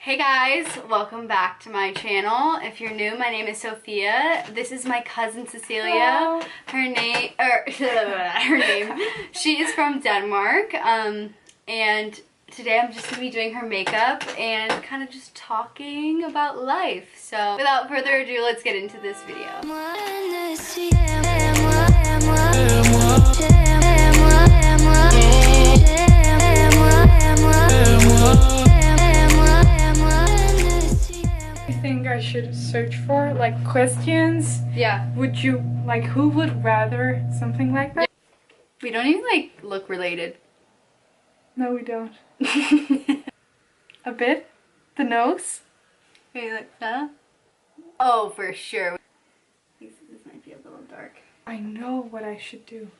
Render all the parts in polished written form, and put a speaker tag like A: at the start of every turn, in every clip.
A: Hey guys, welcome back to my channel. If you're new, my name is Sophia. This is my cousin Cecilia. Her name, she is from Denmark. And today I'm just gonna be doing her makeup and kind of just talking about life. So without further ado, let's get into this video.
B: I should search for like questions.
A: Yeah.
B: Would you like, who would rather, something like that?
A: We don't even like look related.
B: No, we don't. A bit. The nose.
A: Okay, like that. Oh, for sure. This might be a little dark.
B: I know what I should do.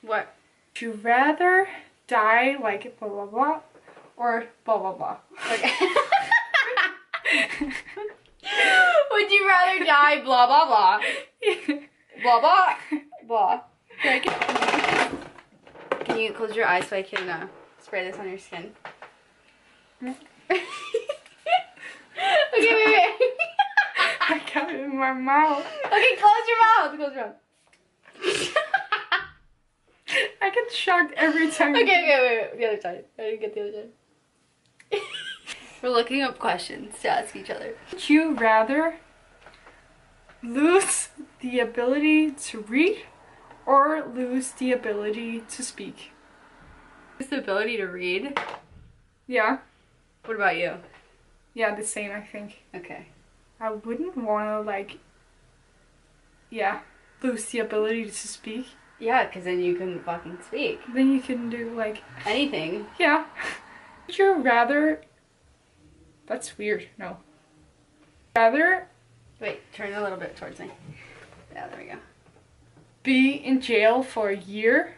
A: What?
B: Would you rather die like blah blah blah or blah blah blah?
A: Okay. Would you rather die blah blah blah? Blah blah blah. Can you close your eyes so I can spray this on your skin? Okay, wait.
B: I got it in my mouth.
A: Okay, close your mouth. Close your mouth.
B: I get shocked every time.
A: Okay, wait. The other side. I didn't get the other side. We're looking up questions to ask each other.
B: Would you rather lose the ability to read or lose the ability to speak?
A: Lose the ability to read?
B: Yeah.
A: What about you?
B: Yeah, the same, I think.
A: Okay.
B: I wouldn't want to, like, lose the ability to speak.
A: Yeah, because then you can fucking speak.
B: Then you can do, like...
A: anything.
B: Yeah. Would you rather... That's weird. No. Rather...
A: Wait, turn a little bit towards me. Yeah, there we go.
B: Be in jail for a year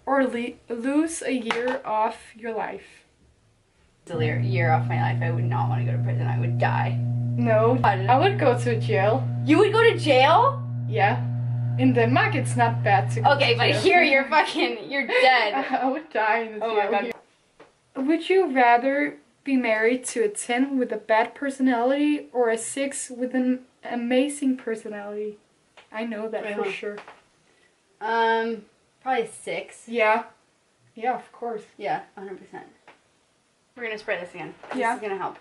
B: or lose a year off your life?
A: A year off my life. I would not want to go to prison. I would die.
B: No. I would go to jail.
A: You would go to jail?
B: Yeah. In Denmark, it's not bad to go to jail.
A: But here you're dead.
B: I would die in the jail.
A: Oh my god.
B: Would you rather be married to a 10 with a bad personality or a 6 with an amazing personality? I know that for sure.
A: Probably 6.
B: Yeah. Yeah, of course.
A: Yeah, 100%. We're gonna spray this again.
B: Yeah.
A: This is gonna help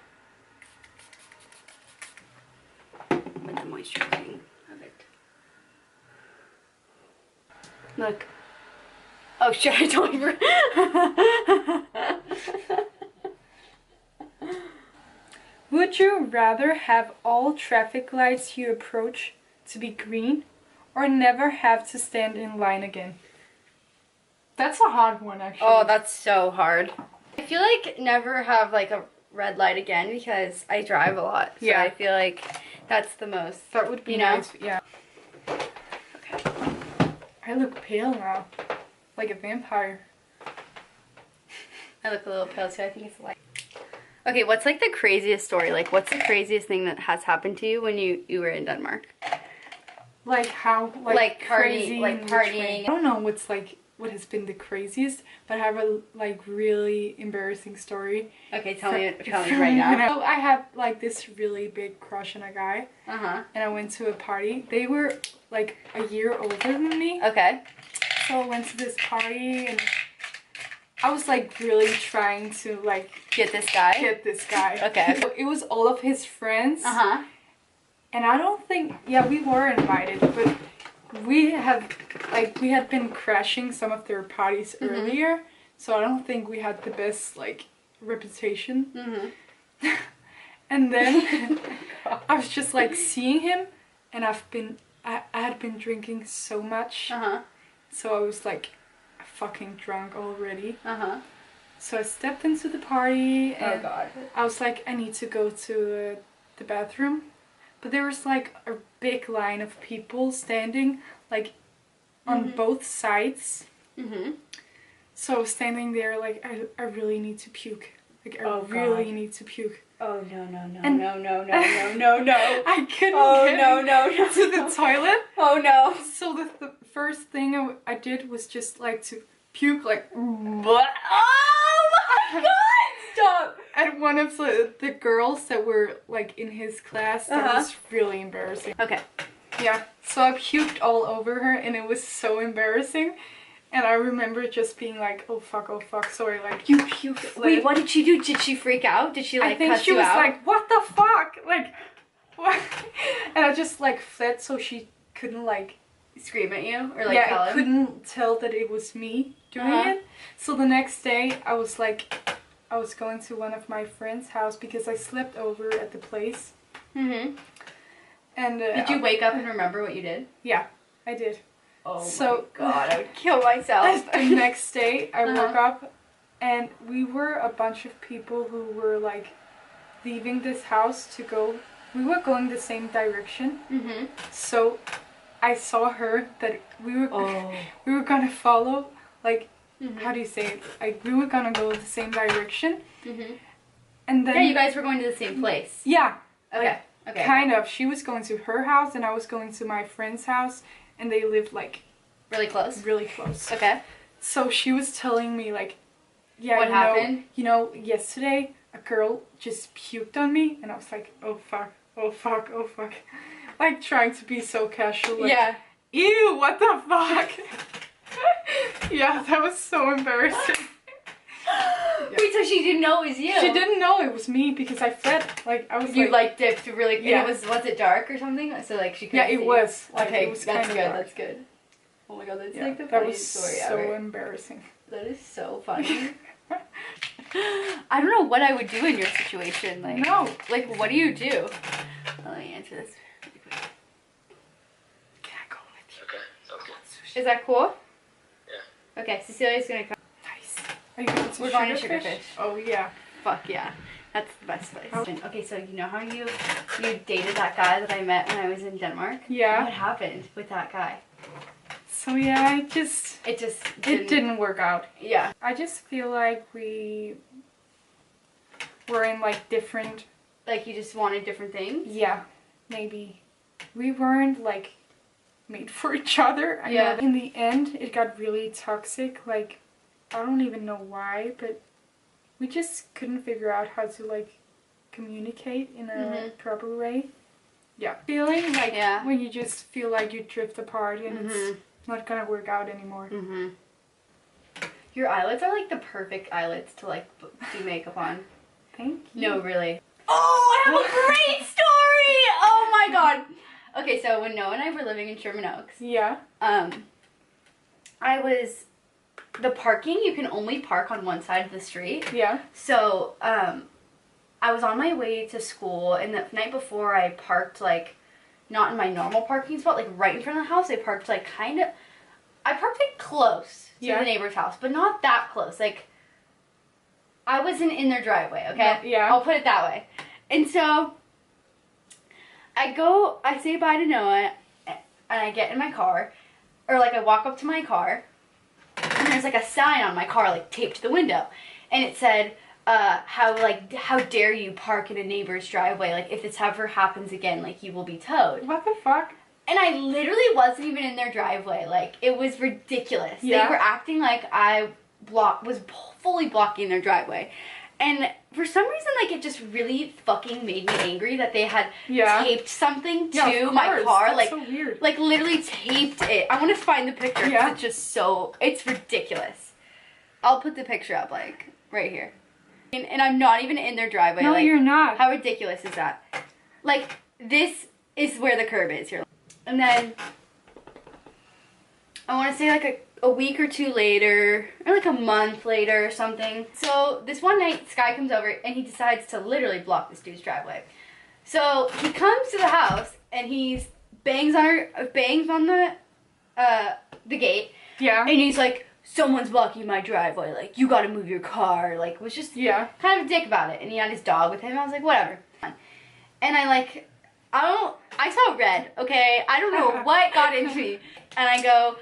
A: with the moisturizing of it. Look. Oh shit, I totally
B: Would you rather have all traffic lights you approach to be green or never have to stand in line again? That's a hard one, actually.
A: Oh, that's so hard. I feel like never have like a red light again because I drive a lot. So yeah. I feel like that's the most.
B: That would be nice. Yeah.
A: Okay.
B: I look pale now. Like a vampire.
A: I look a little pale too. I think it's light. Okay, what's like the craziest story? Like, what's the craziest thing that has happened to you when you were in Denmark?
B: Like how? Like crazy,
A: partying.
B: I don't know what has been the craziest, but I have a like really embarrassing story.
A: Okay, tell me right now.
B: So I had like this really big crush on a guy.
A: And
B: I went to a party. They were like a year older than me.
A: Okay.
B: So I went to this party and I was like really trying to like
A: get this guy.
B: Okay. So it was all of his friends. And I don't think, we were invited, but we had been crashing some of their parties earlier, so I don't think we had the best like reputation. And then I was just like seeing him, and I had been drinking so much, so I was like fucking drunk already. So I stepped into the party, and I was like, I need to go to the bathroom. But there was like a big line of people standing like on both sides. So I was standing there like, I really need to puke. Like I really need to puke.
A: Oh no.
B: I couldn't get to the toilet.
A: Oh no.
B: So the first thing I did was just like to puke like.
A: Oh my god! Stop!
B: one of the girls that were like in his class. That was really embarrassing.
A: Okay.
B: Yeah, so I puked all over her and it was so embarrassing. And I remember just being like, oh fuck, sorry, like, you puked.
A: Wait, what did she do? Did she freak out? Did she like cuss you out? I think
B: she was like, what the fuck? Like, what? And I just like fled so she couldn't like
A: scream at you or like tell him?
B: Couldn't tell that it was me doing it. So the next day I was like, I was going to one of my friend's house because I slept over at the place. And
A: did you wake up and remember what you did?
B: Yeah, I did.
A: Oh my god, I would kill myself.
B: The next day I woke up and we were a bunch of people who were like leaving this house to go. We were going the same direction. So I saw her that we were gonna follow, like, how do you say it? Like, we were gonna go the same direction. And then
A: you guys were going to the same place.
B: Yeah.
A: Okay.
B: Okay. Kind of. She was going to her house and I was going to my friend's house, and they lived like
A: really close.
B: Really close.
A: Okay.
B: So she was telling me like, yeah,
A: what happened?
B: You know, yesterday a girl just puked on me, and I was like, oh fuck. Like trying to be so casual. Like,
A: yeah.
B: Ew, what the fuck? Yeah, that was so embarrassing.
A: Wait, so she didn't know it was you?
B: She didn't know it was me because I fled. Like, I was
A: you like dipped really.
B: Yeah.
A: And was it dark or something? So like she couldn't
B: it
A: see.
B: was. Like,
A: okay,
B: it was
A: that's
B: kind
A: good.
B: of dark.
A: That's good. Oh my god, that's
B: yeah,
A: like the
B: that
A: funniest
B: was
A: story
B: so
A: ever.
B: Embarrassing.
A: That is so funny. I don't know what I would do in your situation. Like,
B: no.
A: Like, what do you do? Let me answer this really quick.
B: Can I go with you?
C: Okay, sounds good.
A: Is that cool?
C: Yeah.
A: Okay, Cecilia's gonna come.
B: Nice. Are you going to
A: We're going to Sugarfish.
B: Oh yeah.
A: Fuck yeah. That's the best place. Okay, so you know how you dated that guy that I met when I was in Denmark?
B: Yeah.
A: What happened with that guy?
B: So yeah, it didn't work out.
A: Yeah.
B: I just feel like we were in like different...
A: Like you just wanted different things?
B: Yeah, maybe. We weren't like made for each other. I
A: know
B: in the end, it got really toxic. Like, I don't even know why, but we just couldn't figure out how to like communicate in a proper way. Yeah. Feeling like when you just feel like you drift apart and it's not gonna work out anymore.
A: Your eyelids are like the perfect eyelids to like do makeup on.
B: Thank you.
A: No, really. Oh, I have a great story! Oh my god. Okay, so when Noah and I were living in Sherman Oaks, the parking, you can only park on one side of the street.
B: Yeah.
A: So, I was on my way to school, and the night before I parked, like, not in my normal parking spot, like, right in front of the house. I parked, like, I parked, like, close to the neighbor's house, but not that close. Like, I wasn't in their driveway, okay?
B: Yeah.
A: I'll put it that way. And so, I say bye to Noah, and I get in my car, or, like, I walk up to my car, and there's, like, a sign on my car, like, taped to the window, and it said, how dare you park in a neighbor's driveway, like, if this ever happens again, like, you will be towed.
B: What the fuck?
A: And I literally wasn't even in their driveway, like, it was ridiculous.
B: Yeah.
A: They were acting like I was fully blocking their driveway. And for some reason, like, it just really fucking made me angry that they had taped something to my car.
B: That's
A: like,
B: so weird.
A: Like, literally taped it. I want to find the picture.
B: Yeah.
A: It's just so, it's ridiculous. I'll put the picture up, like, right here. And I'm not even in their driveway.
B: No,
A: like,
B: you're not.
A: How ridiculous is that? Like, this is where the curb is here. And then, I want to say, like, a week or two later, or like a month later or something. So this one night, this guy comes over and he decides to literally block this dude's driveway. So he comes to the house and he bangs on the gate.
B: Yeah.
A: And he's like, someone's blocking my driveway. Like, you gotta move your car. Like, was just kind of a dick about it. And he had his dog with him. I was like, whatever. And I saw red, okay? I don't know what got into me. And I go,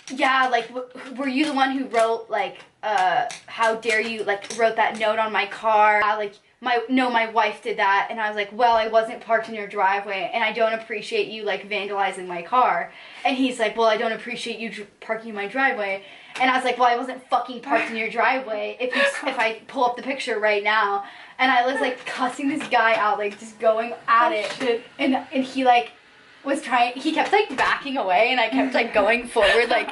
A: yeah, like, were you the one who wrote, like, how dare you, like, wrote that note on my car? Like, my wife did that. And I was like, well, I wasn't parked in your driveway, and I don't appreciate you, like, vandalizing my car. And he's like, well, I don't appreciate you parking in my driveway. And I was like, well, I wasn't fucking parked in your driveway if I pull up the picture right now. And I was like cussing this guy out, like just going at it.
B: Shit.
A: And he like was trying, he kept like backing away and I kept like going forward, like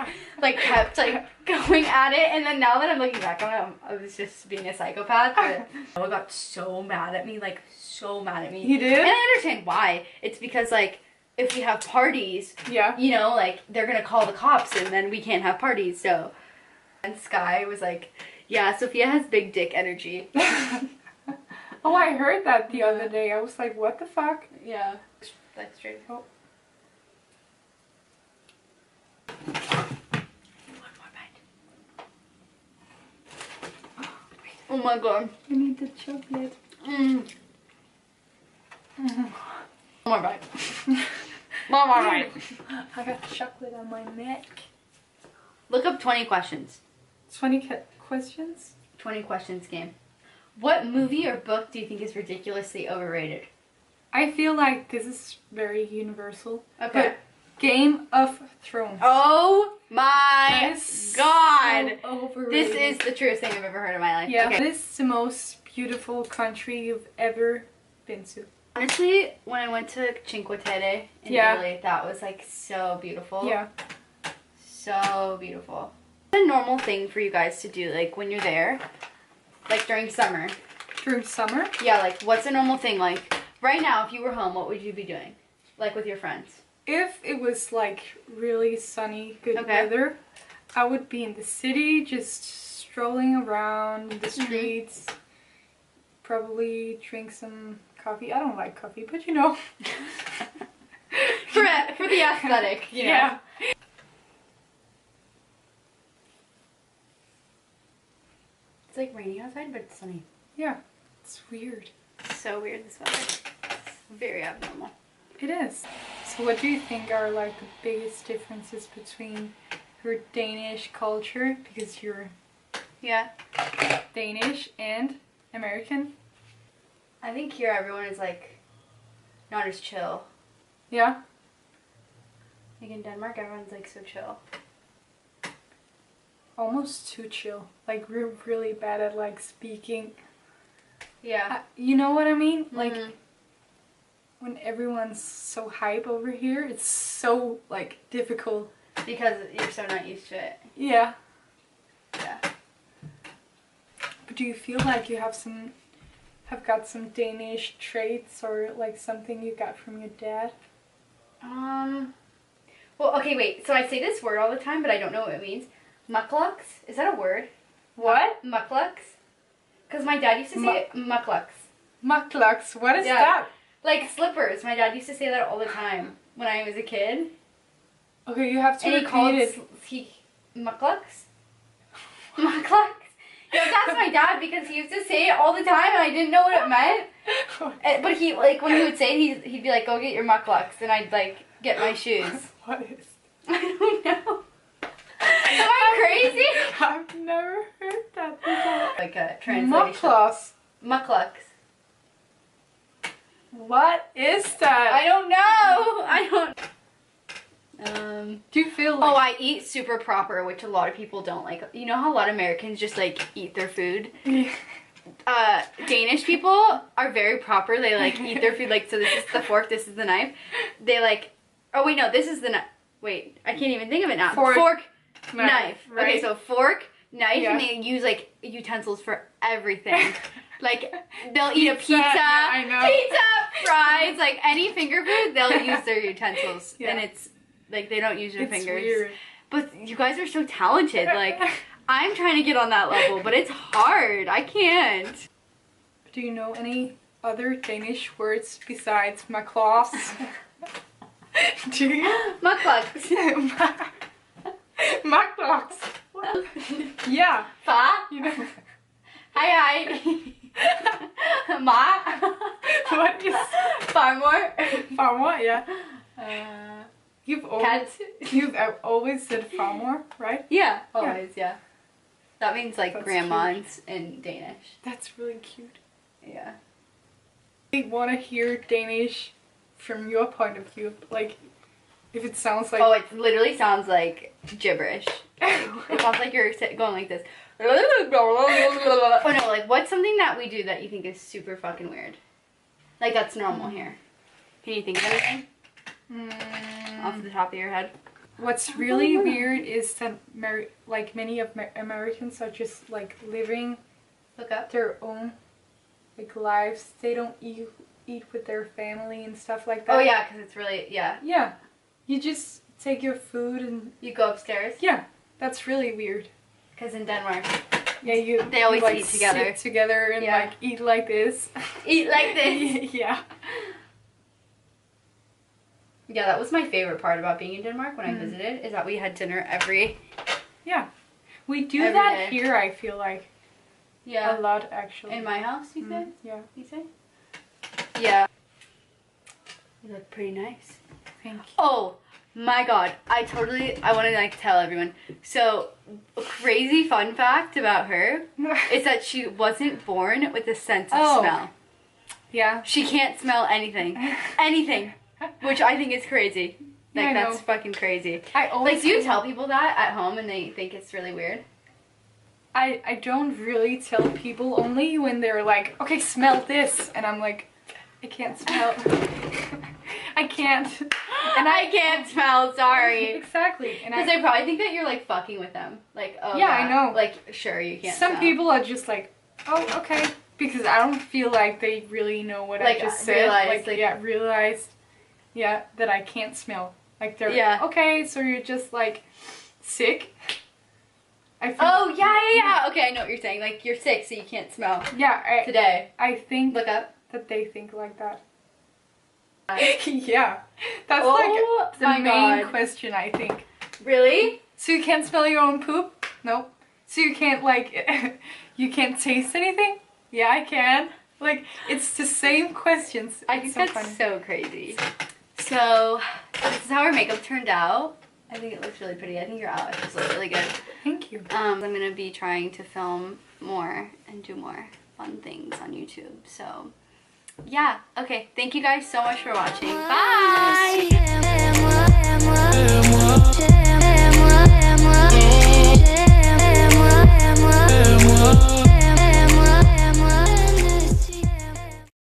A: kept like going at it. And then now that I'm looking back on it, I was just being a psychopath. But I got so mad at me, like so mad at me.
B: He did?
A: And I understand why. It's because like if we have parties,
B: yeah,
A: you know, like they're gonna call the cops and then we can't have parties. So, and Sky was like, yeah, Sophia has big dick energy.
B: Oh, I heard that the other day. I was like, what the fuck?
A: Yeah. That's straight.
B: Oh.
A: One more bite. Oh my god.
B: I need the chocolate.
A: Mm. One more bite. One more bite.
B: I got chocolate on my neck.
A: Look up 20 questions.
B: 20 questions?
A: 20 questions game. What movie or book do you think is ridiculously overrated?
B: I feel like this is very universal.
A: Okay.
B: But Game of Thrones.
A: Oh my god!
B: So overrated.
A: This is the truest thing I've ever heard in my life.
B: Yeah.
A: Okay.
B: This is the most beautiful country you've ever been to.
A: Honestly, when I went to Cinque Terre in Italy, that was like so beautiful.
B: Yeah.
A: So beautiful. It's a normal thing for you guys to do, like when you're there, like during summer.
B: During summer?
A: Yeah, like what's a normal thing? Like right now, if you were home, what would you be doing? Like with your friends?
B: If it was like really sunny, good weather, I would be in the city, just strolling around the streets, probably drink some coffee. I don't like coffee, but you know.
A: for the aesthetic, you know.
B: Yeah.
A: It's like raining outside, but it's sunny.
B: Yeah, it's weird.
A: It's so weird, this weather. It's very abnormal.
B: It is. So what do you think are like the biggest differences between your Danish culture, because you're Danish, and American?
A: I think here everyone is like not as chill.
B: Yeah?
A: Like in Denmark, everyone's like so chill.
B: Almost too chill. Like we're really bad at like speaking.
A: Yeah.
B: You know what I mean? Like when everyone's so hype over here, it's so like difficult.
A: Because you're so not used to it.
B: Yeah.
A: Yeah.
B: But do you feel like you have got some Danish traits or like something you got from your dad?
A: Well, okay, wait. So I say this word all the time, but I don't know what it means. Mucklucks? Is that a word?
B: What?
A: Mucklucks? Because my dad used to say mucklucks.
B: Mucklucks? What is that?
A: Like slippers. My dad used to say that all the time when I was a kid.
B: Okay, you have to
A: And
B: repeat it.
A: Mucklucks? Mucklucks? Yeah, that's my dad because he used to say it all the time and I didn't know what it meant. But he, like, when he would say it, he'd be like, go get your mucklucks. And I'd, like, get my shoes.
B: What is?
A: I don't know. Am I crazy?
B: I've never heard that before.
A: Like a translation.
B: Mucklucks.
A: Mucklucks.
B: What is that?
A: I don't know. I don't.
B: Do you feel like...
A: Oh, I eat super proper, which a lot of people don't like. You know how a lot of Americans just like eat their food? Danish people are very proper. They like eat their food like, so this is the fork, this is the knife. They like, oh wait, no, this is the knife. Wait, I can't even think of it now. Fork, knife.
B: Right.
A: Okay, so fork, knife,
B: Yeah.
A: and they use like utensils for everything. Like they'll eat a pizza,
B: Yeah, I know.
A: pizza, fries, like any finger food, they'll use their utensils,
B: Yeah.
A: and it's like they don't use their
B: It's
A: fingers.
B: weird.
A: But you guys are so talented. Like I'm trying to get on that level, but it's hard. I can't.
B: Do you know any other Danish words besides mucklucks? Do you?
A: Mucklucks.
B: Mucklucks. Yeah.
A: Fa?
B: You know.
A: Hi. Ma?
B: What is
A: Farmore?
B: farmer? Yeah. You've always said farmer, right?
A: Yeah, always, yeah. That means like
B: That's
A: grandmas in Danish.
B: That's really cute.
A: Yeah.
B: I want to hear Danish from your point of view. Like, if it sounds like...
A: Oh, it literally sounds like gibberish. It sounds like you're going like this. Oh no, like what's something that we do that you think is super fucking weird? Like that's normal here. Can you think of anything? Off the top of your head?
B: What's really weird is that like many of Americans are just like living their own like lives. They don't eat with their family and stuff like that.
A: Oh yeah, because it's really, yeah.
B: Yeah. You just take your food and...
A: You go upstairs?
B: Yeah. That's really weird.
A: Because in Denmark...
B: Yeah,
A: they always
B: like,
A: eat together.
B: Sit together and like eat like this.
A: Eat like this?
B: Yeah.
A: Yeah, that was my favorite part about being in Denmark when I visited, is that we had dinner every...
B: Yeah. We do
A: every
B: that
A: day.
B: here, I feel like.
A: Yeah.
B: A lot, actually.
A: In my house, you say?
B: Yeah.
A: You say? Yeah. You look pretty nice.
B: Thank you.
A: Oh my god, I want to like tell everyone. So, a crazy fun fact about her is that she wasn't born with a sense of smell.
B: Yeah.
A: She can't smell anything. Anything. Which I think is crazy. Like,
B: yeah,
A: that's fucking crazy.
B: I always
A: like, do you tell people that at home and they think it's really weird?
B: I don't really tell people, only when they're like, okay, smell this. And I'm like, I can't smell. I can't.
A: And I can't smell, sorry.
B: Exactly.
A: Because they probably think that you're like fucking with them. Like, oh
B: yeah, I know.
A: Like, sure, you can't
B: Some
A: smell.
B: people are just like, oh, okay. Because I don't feel like they really know what
A: like,
B: I just said. Realized, yeah, that I can't smell. Like, they're okay, so you're just like sick.
A: Oh, yeah. Okay, I know what you're saying. Like, you're sick, so you can't smell.
B: Yeah.
A: Today.
B: I think
A: Look up.
B: that they think like that. Yeah. That's like the main
A: God.
B: question, I think.
A: Really?
B: So you can't smell your own poop? Nope. So you can't, like, you can't taste anything? Yeah, I can. Like, it's the same questions.
A: I think that's so crazy. So, this is how our makeup turned out. I think it looks really pretty. I think your eyelashes look really good.
B: Thank you.
A: I'm going to be trying to film more and do more fun things on YouTube. So, yeah. Okay. Thank you guys so much for watching. Bye!